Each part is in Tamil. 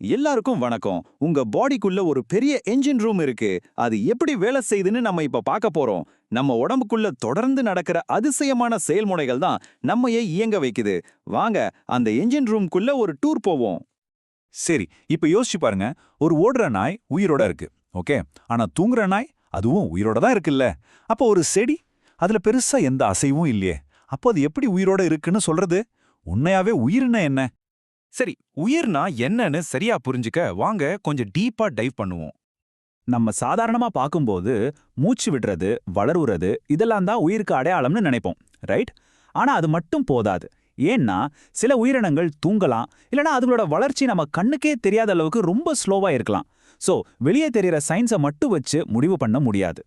எல்லாருக்கும் வணக்கம். உங்க பாடிக்குள்ள ஒரு பெரிய என்ஜின் ரூம் இருக்கு. அது எப்படி வேலை செய்யுதுன்னு நம்ம இப்ப பார்க்க போறோம். நம்ம உடம்புக்குள்ள தொடர்ந்து நடக்கிற அதிசயமான செயல்முறைகள் தான் நம்மையே இயங்க வைக்குது. வாங்க அந்த என்ஜின் ரூம்க்குள்ள ஒரு டூர் போவோம். சரி, இப்ப யோசிச்சு பாருங்க. ஒரு ஓடுற நாய் உயிரோட இருக்கு, ஓகே. ஆனா தூங்குற நாய் அதுவும் உயிரோட தான் இருக்குல்ல. அப்போ ஒரு செடி, அதுல பெருசா எந்த அசைவும் இல்லையே. அப்போ அது எப்படி உயிரோட இருக்குன்னு சொல்றது? உண்மையாவே உயிர்னா என்ன? சரி, உயிர்னா என்னன்னு சரியா புரிஞ்சுக்க வாங்க கொஞ்சம் டீப்பா டைவ் பண்ணுவோம். நம்ம சாதாரணமா பார்க்கும்போது மூச்சு விடுறது, வளருறது இதெல்லாம் தான் உயிருக்கு அடையாளம்னு நினைப்போம், ரைட்? ஆனா அது மட்டும் போதாது. ஏன்னா சில உயிரினங்கள் தூங்கலாம், இல்லனா அதுகளோட வளர்ச்சி நம்ம கண்ணுக்கே தெரியாத அளவுக்கு ரொம்ப ஸ்லோவா இருக்கலாம். சோ வெளியே தெரியற சயின்ஸை மட்டும் வச்சு முடிவு பண்ண முடியாது.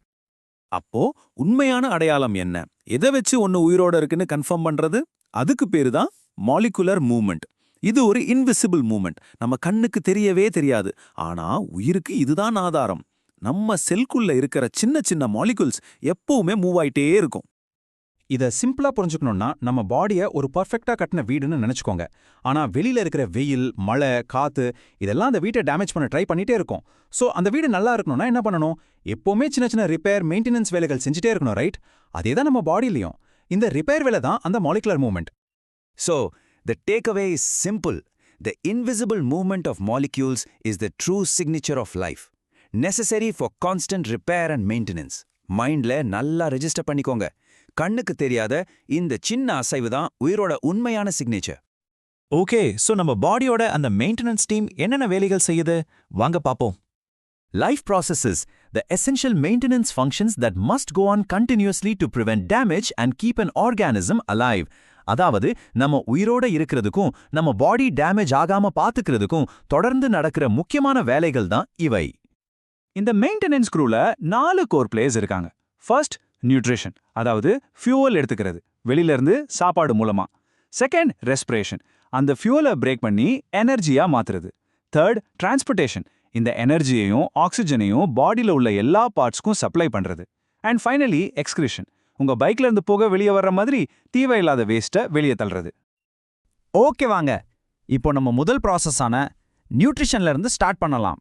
அப்போ உண்மையான அடையாளம் என்ன? எதை வச்சு ஒன்னு உயிரோட இருக்குன்னு கன்ஃபார்ம் பண்றது? அதுக்கு பேரு தான் மாலிகுலர் மூவ்மெண்ட். இது ஒரு இன்விசிபிள் மூவ்மெண்ட். நம்ம கண்ணுக்கு தெரியவே தெரியாது. ஆனா உயிருக்கு இதுதான் ஆதாரம். நம்ம செல்குள்ள இருக்கிற சின்ன சின்ன மாலிகுல்ஸ் எப்பவுமே மூவ் ஆயிட்டே இருக்கும். இத சிம்பிளா புரிஞ்சுக்கணும்னா நம்ம பாடிய ஒரு பர்ஃபெக்ட்டா கட்டின வீடுன்னு நினைச்சுக்கோங்க. ஆனா வெளியில இருக்கிற வெயில், மழை, காத்து இதெல்லாம் அந்த வீட்டை டேமேஜ் பண்ண ட்ரை பண்ணிட்டே இருக்கும். சோ அந்த வீடு நல்லா இருக்கணும்னா என்ன பண்ணணும்? எப்பவுமே சின்ன சின்ன ரிப்பேர், மெயின்டெனன்ஸ் வேலைகள் செஞ்சுட்டே இருக்கணும், ரைட்? அதேதான் நம்ம பாடியிலயும். இந்த ரிப்பேர் வேலை தான் அந்த molecular movement. So, the takeaway is simple. The invisible movement of molecules is the true signature of life, necessary for constant repair and maintenance. மைண்ட்ல நல்லா ரெஜிஸ்டர் பண்ணிக்கோங்க. கண்ணுக்கு தெரியாத இந்த சின்ன அசைவு தான் உயிரோட உண்மையான சிக்னேச்சர். ஓகே, சோ நம்ம பாடியோட அந்த மெயின்டெனன்ஸ் டீம் என்னென்ன வேலைகள் செய்யுது வாங்க பாப்போம். Life processes, the essential maintenance functions that must go on continuously to prevent damage and keep an organism alive. அதாவது நம்ம உயிரோட இருக்கிறதுக்கும் நம்ம பாடி டேமேஜ் ஆகாம பாத்துக்கிறதுக்கும் தொடர்ந்து நடக்கிற முக்கியமான வேலைகள் தான் இவை. இந்த மெயின்டெனன்ஸ் க்ரூல 4 கோர் பிளேயர்ஸ் இருக்காங்க. ஃபர்ஸ்ட், நியூட்ரிஷன், அதாவது ஃபியூவல் எடுத்துக்கிறது வெளியில இருந்து சாப்பாடு மூலமா. செகண்ட், ரெஸ்பிரேஷன், அந்த ஃபியூவலை பிரேக் பண்ணி எனர்ஜியா மாத்துறது. தேர்ட், டிரான்ஸ்போர்ட்டேஷன், இந்த எனர்ஜியையும் ஆக்சிஜனையும் பாடியில உள்ள எல்லா பார்ட்ஸ்க்கும் சப்ளை பண்றது. அண்ட் ஃபைனலி, எக்ஸ்கிரிஷன், உங்க பைக்ல இருந்து போக வெளியே வர்ற மாதிரி தேவையில்லாத வேஸ்ட்டை வெளியே தள்ளுறது. ஓகே வாங்க, இப்போ நம்ம முதல் ப்ராசஸான நியூட்ரிஷன்ல இருந்து ஸ்டார்ட் பண்ணலாம்.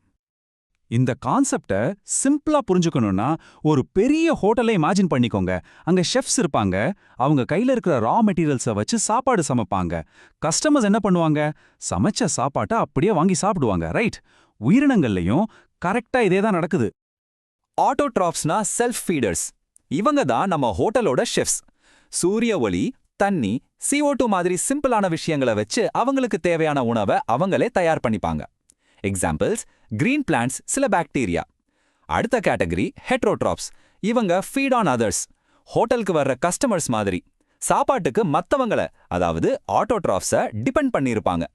இந்த கான்செப்டை சிம்பிளா புரிஞ்சுக்கணும்னா ஒரு பெரிய ஹோட்டலை இமேஜின் பண்ணிக்கோங்க. அங்க ஷெஃப்ஸ் இருப்பாங்க. அவங்க கையில இருக்கிற ரா மெட்டீரியல்ஸை வச்சு சாப்பாடு சமைப்பாங்க. கஸ்டமர்ஸ் என்ன பண்ணுவாங்க? சமைச்ச சாப்பாட்டை அப்படியே வாங்கி சாப்பிடுவாங்க, ரைட்? உயிரினங்கள்லையும் கரெக்டா இதே தான் நடக்குது. ஆட்டோட்ராப்ஸ்னா செல்ஃப் ஃபீடர்ஸ். இவங்க தான் நம்ம ஹோட்டலோட ஷெஃப்ஸ். சூரிய ஒளி, தண்ணி, CO2 மாதிரி சிம்பிளான விஷயங்களை வச்சு அவங்களுக்கு தேவையான உணவை அவங்களே தயார் பண்ணிப்பாங்க. எக்ஸாம்பிள்ஸ், கிரீன் பிளான்ட்ஸ், சில பாக்டீரியா. அடுத்த கேட்டகரி ஹெட்ரோட்ராப்ஸ். இவங்க ஃபீட் ஆன் அதர்ஸ். ஹோட்டலுக்கு வர்ற கஸ்டமர்ஸ் மாதிரி சாப்பாட்டுக்கு மத்தவங்களை, அதாவது ஆட்டோட்ராப்ஸை டிபெண்ட் பண்ணியிருப்பாங்க.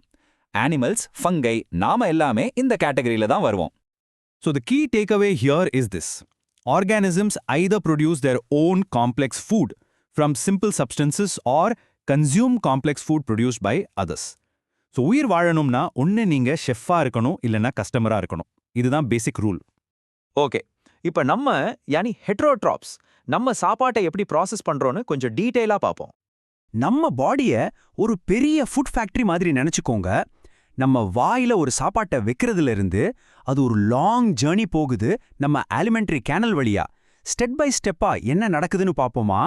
அனிமல்ஸ், ஃபங்கை, நாம எல்லாமே இந்த கேட்டகரியில தான் வருவோம். So the key takeaway here is this. Organisms either produce their own complex food from simple substances or consume complex food produced by others. So உயிர் வாழணும்னா ஒண்ணு நீங்க ஷெஃப்பா இருக்கணும், இல்லனா கஸ்டமரா இருக்கணும். இதுதான் பேசிக் ரூல். ஓகே, இப்ப நம்ம ஹெட்ரோட்ராப்ஸ் நம்ம சாப்பாட்டை எப்படி ப்ராசஸ் பண்றோம்னு கொஞ்சம் டீடைலா பார்ப்போம். நம்ம பாடிய ஒரு பெரிய ஃபுட் ஃபேக்டரி மாதிரி நினைச்சுக்கோங்க. நம்ம வாயில ஒரு சாப்பாட்டை வைக்கிறதுல இருந்து அது ஒரு லாங் ஜர்னி போகுது நம்ம ஆலிமெண்டரி கேனல் வழியா. ஸ்டெப் பை ஸ்டெப்பா என்ன நடக்குதுன்னு பாப்போமா?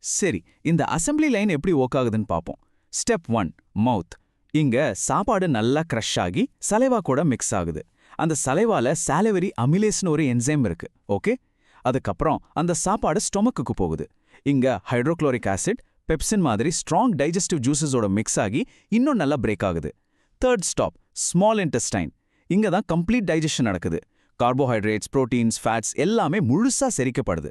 சரி, இந்த அசெம்பிளி லைன் எப்படி ஒர்க் ஆகுதுன்னு பார்ப்போம். ஸ்டெப் 1, மவுத். இங்க சாப்பாடு நல்லா க்ரஷ் ஆகி சலைவா கூட மிக்ஸ் ஆகுது. அந்த சலைவால சாலிவரி அமிலேஸ்னு ஒரு என்சைம் இருக்கு, ஓகே? அதுக்கப்புறம் அந்த சாப்பாடு ஸ்டொமக்குக்கு போகுது. இங்க ஹைட்ரோக்ளோரிக் ஆசிட், பெப்சின் மாதிரி ஸ்ட்ராங் டைஜஸ்டிவ் ஜூசஸோட மிக்ஸ் ஆகி இன்னும் நல்லா பிரேக் ஆகுது. Third stop, small intestine. இங்க தான் கம்ப்ளீட் டைஜஷன் நடக்குது. கார்போஹைட்ரேட்ஸ், புரோட்டீன்ஸ், ஃபேட்ஸ் எல்லாமே முழுசா செரிக்கப்படுது.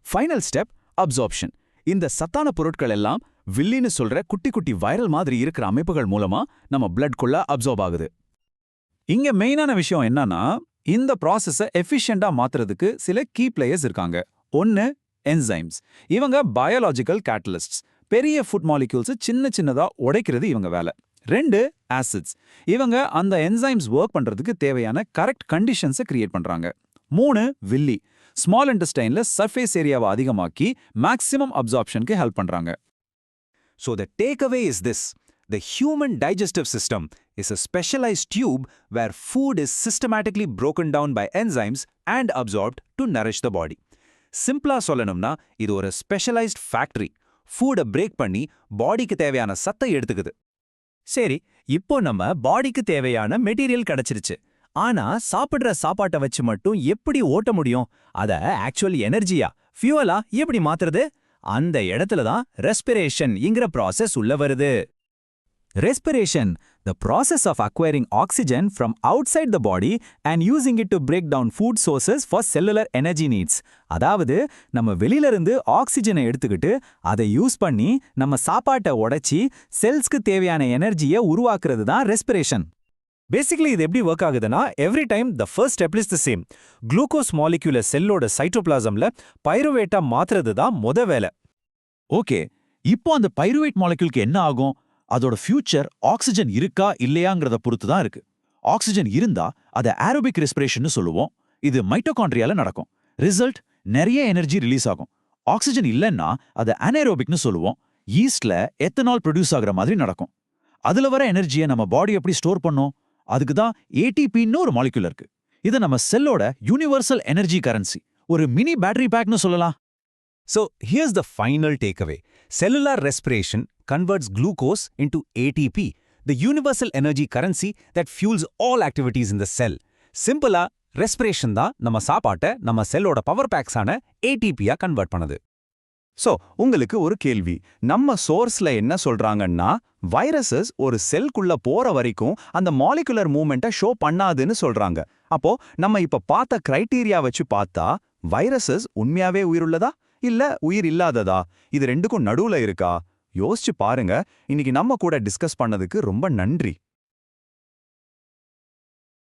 Final step, absorption. இந்த சத்தான பொருட்கள் எல்லாம் வில்லின்னு சொல்ற குட்டி குட்டி வைரல் மாதிரி இருக்கிற அமைப்புகள் மூலமா நம்ம பிளட்குள்ள அப்சார்ப் ஆகுது. இங்க மெயினான விஷயம் என்னன்னா, இந்த ப்ராசஸை எஃபிஷியண்டா மாத்துறதுக்கு சில கீ பிளேயர்ஸ் இருக்காங்க. ஒன்னு, என்சைம்ஸ். இவங்க பயாலாஜிக்கல் கேட்டலிஸ்ட்ஸ். பெரிய ஃபுட் மாலிக்யூல்ஸ் சின்ன சின்னதா உடைக்கிறது இவங்க வேலை. 2, ஆசிட்ஸ். இவங்க அந்த என்சைம்ஸ் ஒர்க் பண்றதுக்கு தேவையான கரெக்ட் கண்டிஷன்ஸை கிரியேட் பண்றாங்க. 3, வில்லி. ஸ்மால் இன்டெஸ்டைன்ல சர்ஃபேஸ் ஏரியாவை அதிகமாக்கி மேக்ஸிமம் அப்சார்ப்ஷனுக்கு ஹெல்ப் பண்றாங்க. So the takeaway is this. The human digestive system is a specialized tube where food is systematically broken down by enzymes and absorbed to nourish the body. சிம்பிளா சொல்லணும்னா இது ஒரு ஸ்பெஷலைஸ்ட் ஃபேக்டரி. ஃபுட்டை பிரேக் பண்ணி பாடிக்கு தேவையான சத்தை எடுத்துக்குது. சரி, இப்போ நம்ம பாடிக்கு தேவையான மெட்டீரியல் கிடைச்சிருச்சு. ஆனா சாப்பிடுற சாப்பாட்டை வச்சு மட்டும் எப்படி ஓட்ட முடியும்? அத ஆக்சுவல் எனர்ஜியா, ஃபியூவலா எப்படி மாத்துறது? அந்த இடத்துல தான் ரெஸ்பிரேஷன்ங்கிற ப்ராசஸ் உள்ள வருது. Respiration, the process of acquiring oxygen from outside the body and using it to break down food sources for cellular energy needs. அதாவது நம்ம வெளியில இருந்து ஆக்சிஜனை எடுத்துக்கிட்டு அதை யூஸ் பண்ணி நம்ம சாப்பாட்டை உடைச்சி செல்ஸ்க்கு தேவையான எனர்ஜியை உருவாக்குறது தான் ரெஸ்பிரேஷன். பேசிக்கலி இது எப்படி ஒர்க் ஆகுதுன்னா, every time the first step is the same. Glucose மாலிக்யூலை செல்லோட சைட்டோபிளாசம்ல பைருவேட்டா மாத்துறது தான் வேலை. ஓகே, இப்போ அந்த பைருவேட் மாலிக்யூலுக்கு என்ன ஆகும்? அதோட ஃபியூச்சர் ஆக்சிஜன் இருக்கா இல்லையாங்கிறத பொறுத்து தான் இருக்கு. ஆக்சிஜன் இருந்தா அதை ஏரோபிக் ரெஸ்பிரேஷன் சொல்லுவோம். இது மைட்டோகாண்ட்ரியால நடக்கும். ரிசல்ட் நிறைய எனர்ஜி ரிலீஸ் ஆகும். ஆக்சிஜன் இல்லைன்னா அதை அனேரோபிக்னு சொல்லுவோம். ஈஸ்ட்ல எத்தனால் ப்ரொடியூஸ் ஆகுற மாதிரி நடக்கும். அதுல வர எனர்ஜியை நம்ம பாடி எப்படி ஸ்டோர் பண்ணும்? அதுக்கு தான் ஏடிபின்னு ஒரு மாலிக்யூல் இருக்கு. இது நம்ம செல்லோட யூனிவர்சல் எனர்ஜி கரன்சி, ஒரு மினி பேட்டரி பேக்னு சொல்லலாம். So here's the final takeaway. Cellular respiration converts glucose into ATP, the universal energy currency that fuels all activities in the cell. சிம்பிளா ரெஸ்பிரேஷன் தான் நம்ம சாப்பாட்டை நம்ம செல்லோட பவர் பேக்ஸான ATP-யா கன்வெர்ட் பண்ணுது. சோ உங்களுக்கு ஒரு கேள்வி, நம்ம சோர்ஸ்ல என்ன சொல்றாங்கன்னா, வைரஸஸ் ஒரு செல்குள்ள போற வரைக்கும் அந்த மாலிகுலர் மூவ்மெண்ட்டை ஷோ பண்ணாதுன்னு சொல்றாங்க. அப்போ நம்ம இப்ப பார்த்த கிரைட்டீரியா வச்சு பார்த்தா வைரஸஸ் உண்மையாவே உயிருள்ளதா இல்ல உயிர் இல்லாததா? இது ரெண்டுக்கும் நடுவுல இருக்கா? யோசிச்சு பாருங்க. இன்னைக்கு நம்ம கூட டிஸ்கஸ் பண்ணதுக்கு ரொம்ப நன்றி.